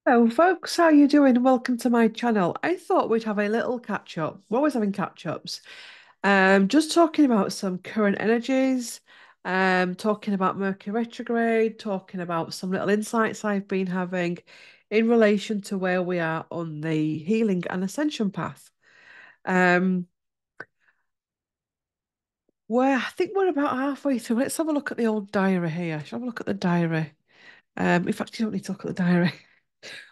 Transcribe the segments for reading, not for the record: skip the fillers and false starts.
Hello, folks. How you doing? Welcome to my channel. I thought we'd have a little catch up. We're always having catch ups. Just talking about some current energies. Talking about Mercury retrograde. Talking about some little insights I've been having in relation to where we are on the healing and ascension path. Um, I think we're about halfway through. Let's have a look at the old diary here. Shall we have a look at the diary? In fact, you don't need to look at the diary.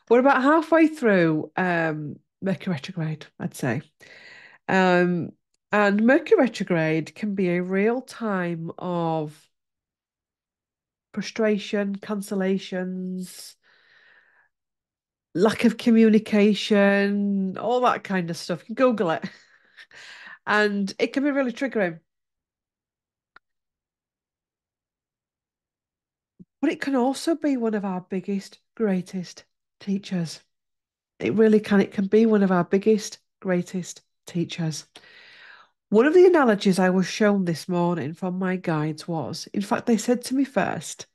We're about halfway through Mercury retrograde, I'd say. Um, and Mercury retrograde can be a real time of frustration, cancellations, lack of communication, all that kind of stuff. You can Google it. And it can be really triggering. But it can also be one of our biggest, greatest teachers. It really can. It can be one of our biggest, greatest teachers. One of the analogies I was shown this morning from my guides was, in fact, they said to me first,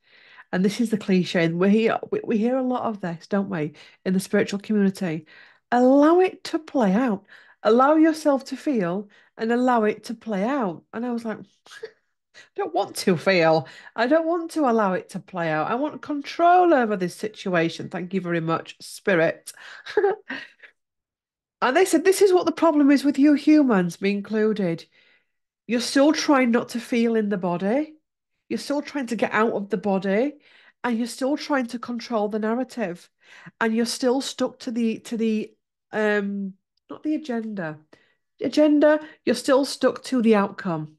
and this is the cliche, and we hear a lot of this, don't we, in the spiritual community. Allow it to play out. Allow yourself to feel and allow it to play out. And I was like, I don't want to feel. I don't want to allow it to play out. I want control over this situation. Thank you very much, spirit. And they said, this is what the problem is with you humans, me included. You're still trying not to feel in the body. You're still trying to get out of the body, and you're still trying to control the narrative. And you're still stuck to the not the agenda. Agenda, you're still stuck to the outcome.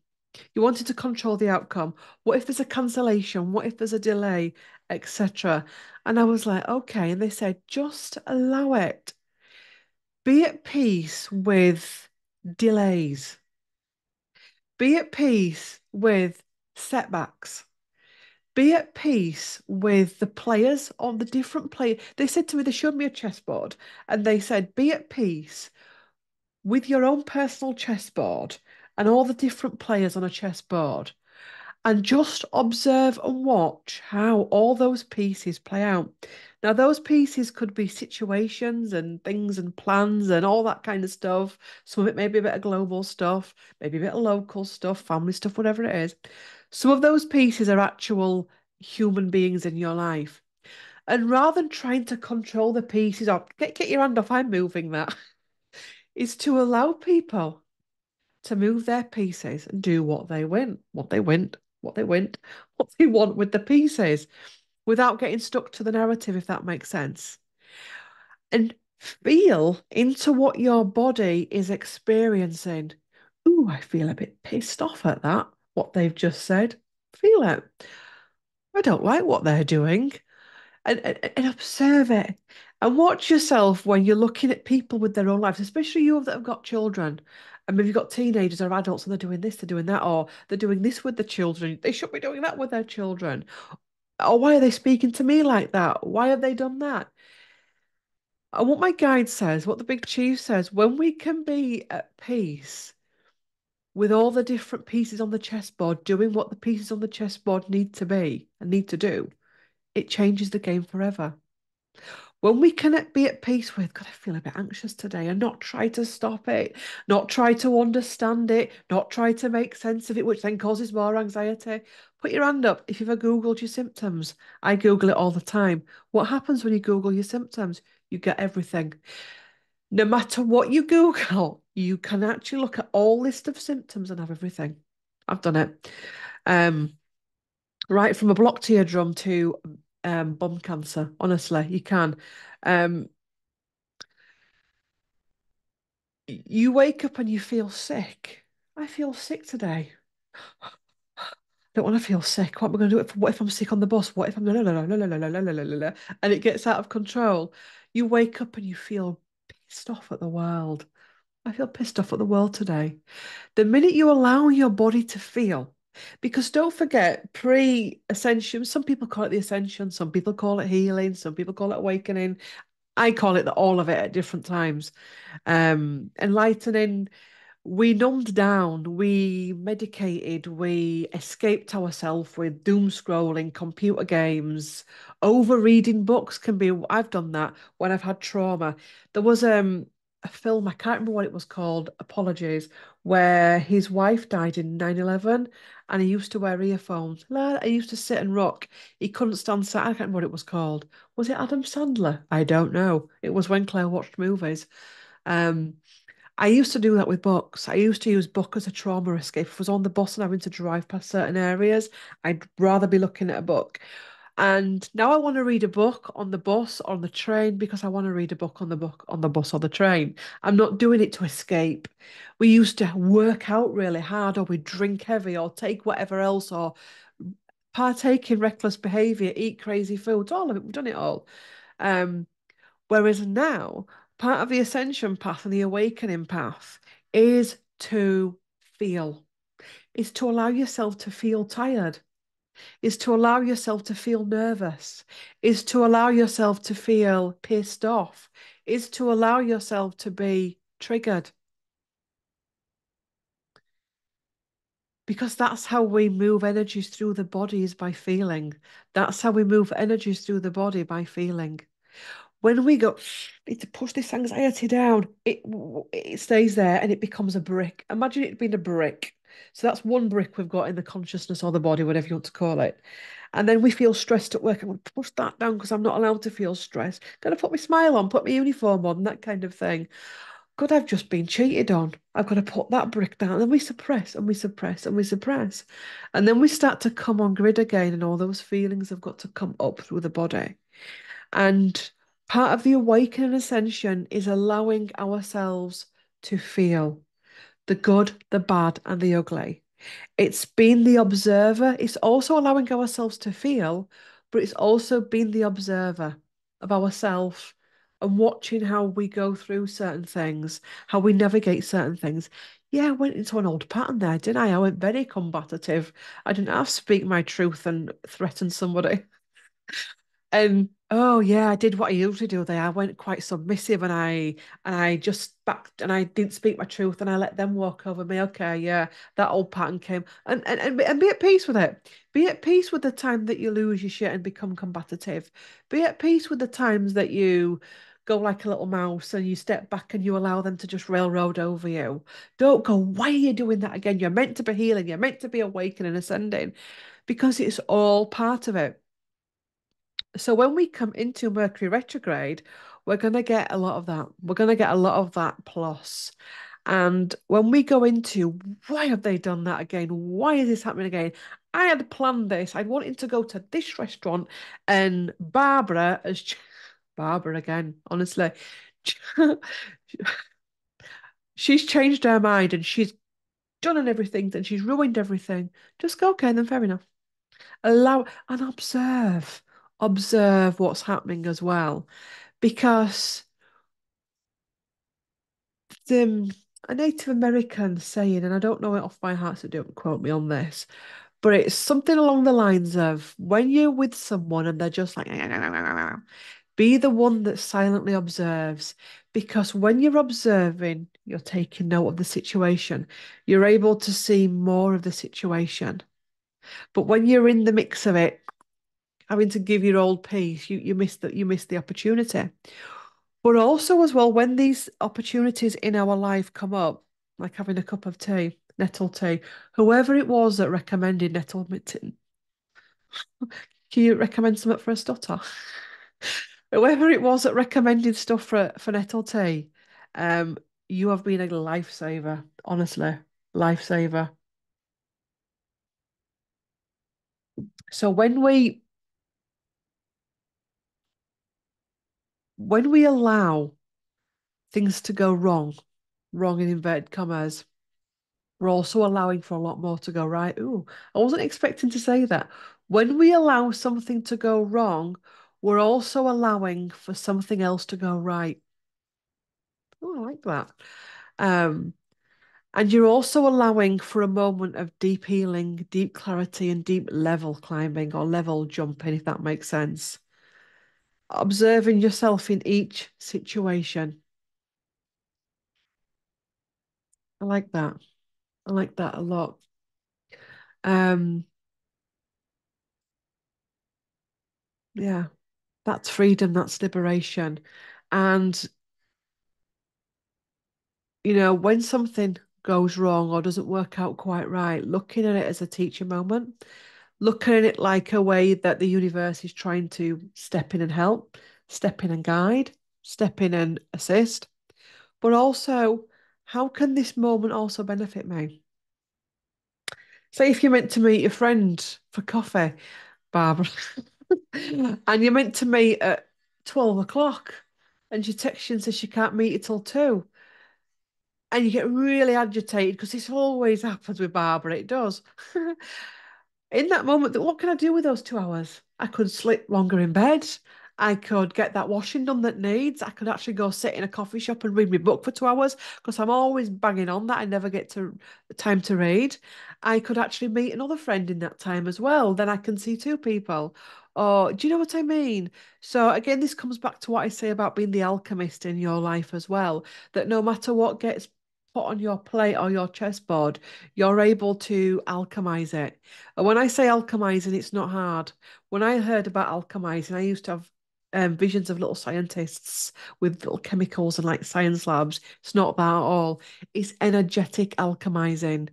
You wanted to control the outcome. What if there's a cancellation? What if there's a delay, etc.? And I was like, okay. And they said, just allow it. Be at peace with delays. Be at peace with setbacks. Be at peace with the players on the different play. They said to me, they showed me a chessboard and they said, be at peace with your own personal chessboard and all the different players on a chessboard and just observe and watch how all those pieces play out. Now, those pieces could be situations and things and plans and all that kind of stuff. Some of it may be a bit of global stuff, maybe a bit of local stuff, family stuff, whatever it is. Some of those pieces are actual human beings in your life. And rather than trying to control the pieces, or get your hand off, I'm moving that, is to allow people to move their pieces and do what they want with the pieces without getting stuck to the narrative, if that makes sense. And feel into what your body is experiencing. Ooh, I feel a bit pissed off at that, what they've just said. Feel it. I don't like what they're doing. And observe it and watch yourself when you're looking at people with their own lives, especially you that have got children. And maybe you've got teenagers or adults and they're doing this, they're doing that, or they're doing this with the children. They should be doing that with their children. Or why are they speaking to me like that? Why have they done that? And what my guide says, what the big chief says, when we can be at peace with all the different pieces on the chessboard, doing what the pieces on the chessboard need to be and need to do, it changes the game forever. When we can be at peace with, God, I feel a bit anxious today, and not try to stop it, not try to understand it, not try to make sense of it, which then causes more anxiety. Put your hand up if you've ever Googled your symptoms. I Google it all the time. What happens when you Google your symptoms? You get everything. No matter what you Google, you can actually look at all list of symptoms and have everything. I've done it. Um, right from a blocked eardrum to bum cancer. Honestly, you can. Um, you wake up and you feel sick. I feel sick today. Don't want to feel sick. What am I going to do? What if I'm sick on the bus? What if I'm la la la la la la la la la la and it gets out of control? You wake up and you feel pissed off at the world. I feel pissed off at the world today. The minute you allow your body to feel, because don't forget, pre-ascension, some people call it the ascension, some people call it healing, some people call it awakening. I call it all of it at different times. Enlightening. we numbed down, we medicated, we escaped ourselves with doom scrolling, computer games, over reading books can be. I've done that when I've had trauma. There was a film, I can't remember what it was called, apologies, where his wife died in 9/11 and he used to wear earphones. He used to sit and rock. He couldn't stand I can't remember what it was called. Was it Adam Sandler? I don't know. It was when Claire watched movies. Um, I used to do that with books. I used to use book as a trauma escape. If I was on the bus and having to drive past certain areas, I'd rather be looking at a book. And now I want to read a book on the bus or on the train because I want to read a book on the bus or the train. I'm not doing it to escape. We used to work out really hard, or we drink heavy, or take whatever else, or partake in reckless behavior, eat crazy foods, all of it. We've done it all. Um, Whereas now, part of the ascension path and the awakening path is to feel, is to allow yourself to feel tired, is to allow yourself to feel nervous, is to allow yourself to feel pissed off, is to allow yourself to be triggered. Because that's how we move energies through the body is by feeling. That's how we move energies through the body by feeling. When we go, need to push this anxiety down, it stays there and it becomes a brick. Imagine it being a brick. So that's one brick we've got in the consciousness or the body, whatever you want to call it. And then we feel stressed at work. I'm going to push that down because I'm not allowed to feel stressed. Going to put my smile on, put my uniform on, that kind of thing. God, I've just been cheated on. I've got to put that brick down. And then we suppress and we suppress and we suppress. And then we start to come on grid again, and all those feelings have got to come up through the body. And part of the awakening ascension is allowing ourselves to feel the good, the bad, and the ugly. It's being the observer. It's also allowing ourselves to feel, but it's also being the observer of ourselves and watching how we go through certain things, how we navigate certain things. Yeah, I went into an old pattern there, didn't I? I went very combative. I didn't have to speak my truth and threaten somebody. And oh yeah, I did what I usually do there. I went quite submissive and I just backed and I didn't speak my truth and I let them walk over me. Okay, yeah, that old pattern came. And be at peace with it. Be at peace with the time that you lose your shit and become combative. Be at peace with the times that you go like a little mouse and you step back and you allow them to just railroad over you. Don't go, why are you doing that again? You're meant to be healing, you're meant to be awakening and ascending because it's all part of it. So when we come into Mercury retrograde, we're going to get a lot of that. We're going to get a lot of that plus. And when we go into why have they done that again? Why is this happening again? I had planned this. I'd wanted to go to this restaurant, and Barbara has Barbara again, honestly. She's changed her mind and she's done and everything and she's ruined everything. Just go, okay, then fair enough. Allow and observe what's happening as well, because the a Native American saying, and I don't know it off by heart, so don't quote me on this, but it's something along the lines of when you're with someone and they're just like be the one that silently observes, because when you're observing you're taking note of the situation, you're able to see more of the situation. But when you're in the mix of it, having to give your old piece, you miss the opportunity. But also as well, when these opportunities in our life come up, like having a cup of tea, nettle tea, whoever it was that recommended nettle tea, can you recommend something for a stutter? Whoever it was that recommended stuff for nettle tea, um, you have been a lifesaver, honestly, lifesaver. So when we allow things to go wrong, wrong in inverted commas, we're also allowing for a lot more to go right. Ooh, I wasn't expecting to say that. When we allow something to go wrong, we're also allowing for something else to go right. Oh, I like that. Um, and you're also allowing for a moment of deep healing, deep clarity, and deep level climbing or level jumping, if that makes sense. Observing yourself in each situation. I like that. I like that a lot. Um, yeah, that's freedom, that's liberation. And, when something goes wrong or doesn't work out quite right, looking at it as a teacher moment, looking at it like a way that the universe is trying to step in and help, step in and guide, step in and assist. But also, how can this moment also benefit me? Say if you're meant to meet your friend for coffee, Barbara, and you're meant to meet at 12 o'clock, and she texts you and says she can't meet you till 2, and you get really agitated because this always happens with Barbara, it does. In that moment, what can I do with those 2 hours? I could sleep longer in bed. I could get that washing done that needs. I could actually go sit in a coffee shop and read my book for 2 hours because I'm always banging on that I never get to time to read. I could actually meet another friend in that time as well. Then I can see two people. Or do you know what I mean? So again, this comes back to what I say about being the alchemist in your life as well. That no matter what gets put on your plate or your chessboard, you're able to alchemize it. And when I say alchemizing, it's not hard. When I heard about alchemizing, I used to have visions of little scientists with little chemicals and like science labs. It's not that at all. It's energetic alchemizing.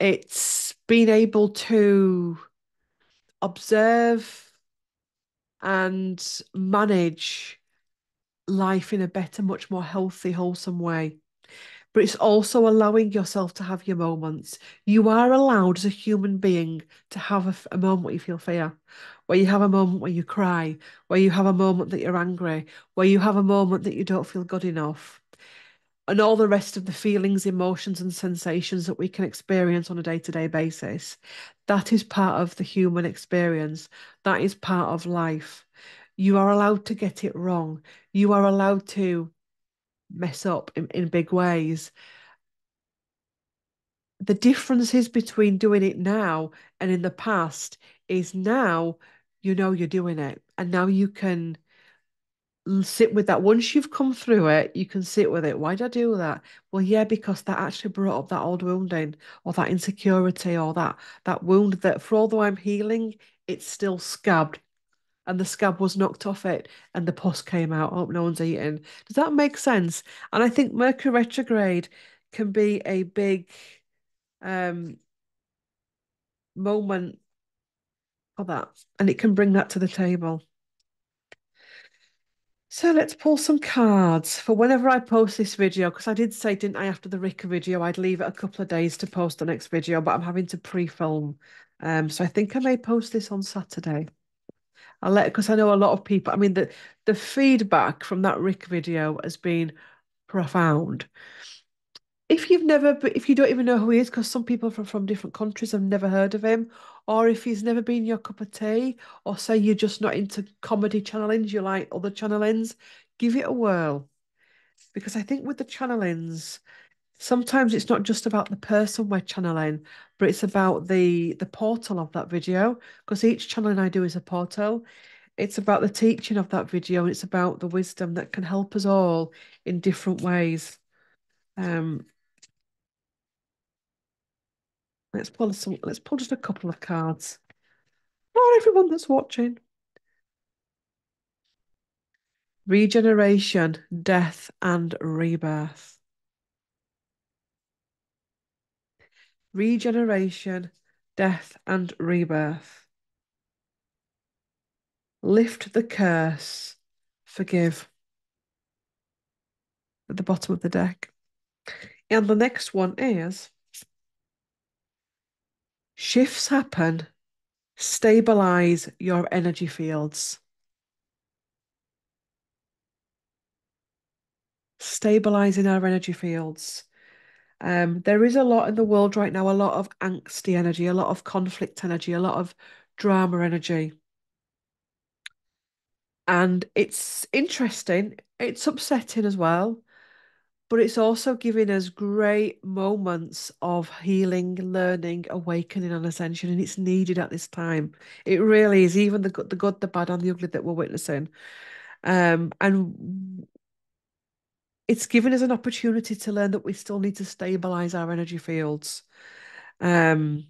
It's being able to observe and manage life in a better, much more healthy, wholesome way. But it's also allowing yourself to have your moments. You are allowed as a human being to have a moment where you feel fear, where you have a moment where you cry, where you have a moment that you're angry, where you have a moment that you don't feel good enough, and all the rest of the feelings, emotions, and sensations that we can experience on a day-to-day basis. That is part of the human experience. That is part of life. You are allowed to get it wrong. You are allowed to mess up in big ways. The differences between doing it now and in the past is now you're doing it. And now you can sit with that. Once you've come through it, you can sit with it. Why did I do that? Well, yeah, because that actually brought up that old wounding or that insecurity or that wound that for although I'm healing, it's still scabbed. And the scab was knocked off it and the pus came out. I hope no one's eating. Does that make sense? And I think Mercury retrograde can be a big um moment for that, and it can bring that to the table. So let's pull some cards for whenever I post this video, because I did say, didn't I, after the Ricker video, I'd leave it a couple of days to post the next video, but I'm having to pre-film. So I think I may post this on Saturday. I'll let because I know a lot of people. I mean, the feedback from that Rick video has been profound. If you don't even know who he is, because some people from different countries have never heard of him, or if he's never been your cup of tea, or say you're just not into comedy channelings, you like other channelings, give it a whirl. Because I think with the channelings, sometimes it's not just about the person we're channeling, but it's about the portal of that video. Because each channeling I do is a portal. It's about the teaching of that video, and it's about the wisdom that can help us all in different ways. Um, let's pull just a couple of cards for everyone that's watching. Regeneration, death, and rebirth. Regeneration, death, and rebirth. Lift the curse, forgive at the bottom of the deck. And the next one is shifts happen, stabilize your energy fields. Stabilizing our energy fields. There is a lot in the world right now, a lot of angsty energy, a lot of conflict energy, a lot of drama energy. And it's interesting, it's upsetting as well, but it's also giving us great moments of healing, learning, awakening, and ascension. And it's needed at this time. It really is, even the good, the bad, and the ugly that we're witnessing. And it's given us an opportunity to learn that we still need to stabilize our energy fields. Um,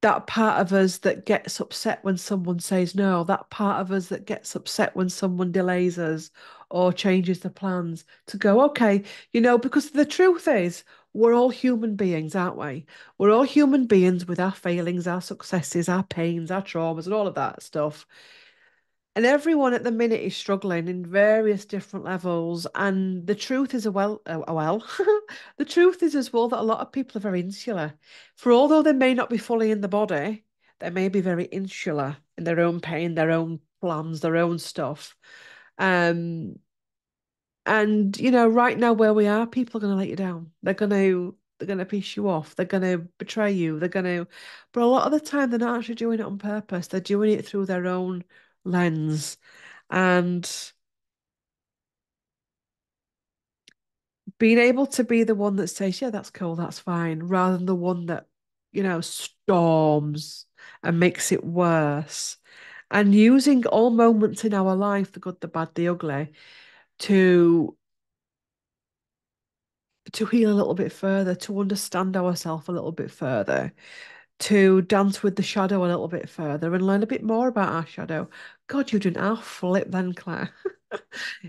that part of us that gets upset when someone says no, that part of us that gets upset when someone delays us or changes the plans, to go, okay, because the truth is, we're all human beings, aren't we? We're all human beings with our failings, our successes, our pains, our traumas, and all of that stuff. And everyone at the minute is struggling in various different levels. And the truth is, the truth is as well that a lot of people are very insular. For although they may not be fully in the body, they may be very insular in their own pain, their own plans, their own stuff. Um, and right now where we are, people are going to let you down. They're going to piss you off. They're going to betray you. But a lot of the time they're not actually doing it on purpose. They're doing it through their own lens. And being able to be the one that says, yeah, that's cool, that's fine, rather than the one that, storms and makes it worse. And using all moments in our life, the good, the bad, the ugly, to heal a little bit further, to understand ourselves a little bit further, to dance with the shadow a little bit further and learn a bit more about our shadow. God, you didn't half flip then, Claire.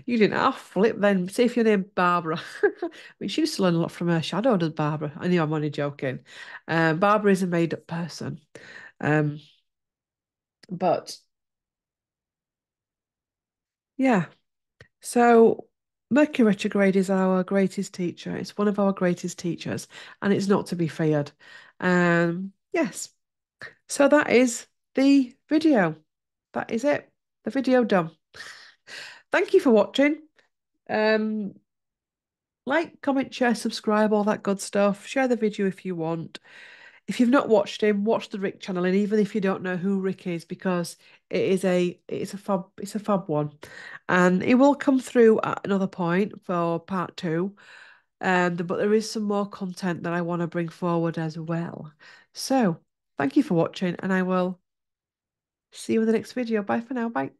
You didn't half flip then. See if your name Barbara. I mean, she used to learn a lot from her shadow, does Barbara? I know I'm only joking. Barbara is a made-up person. Um, but yeah, so Mercury retrograde is our greatest teacher. It's one of our greatest teachers, and it's not to be feared. Yes. So that is the video. That is it. The video done. Thank you for watching. Um, like, comment, share, subscribe, all that good stuff. Share the video if you want. If you've not watched him, watch the Rick channel, and even if you don't know who Rick is, because it's a fab one, and it will come through at another point for part two. But there is some more content that I want to bring forward as well. So thank you for watching, and I will see you in the next video. Bye for now. Bye.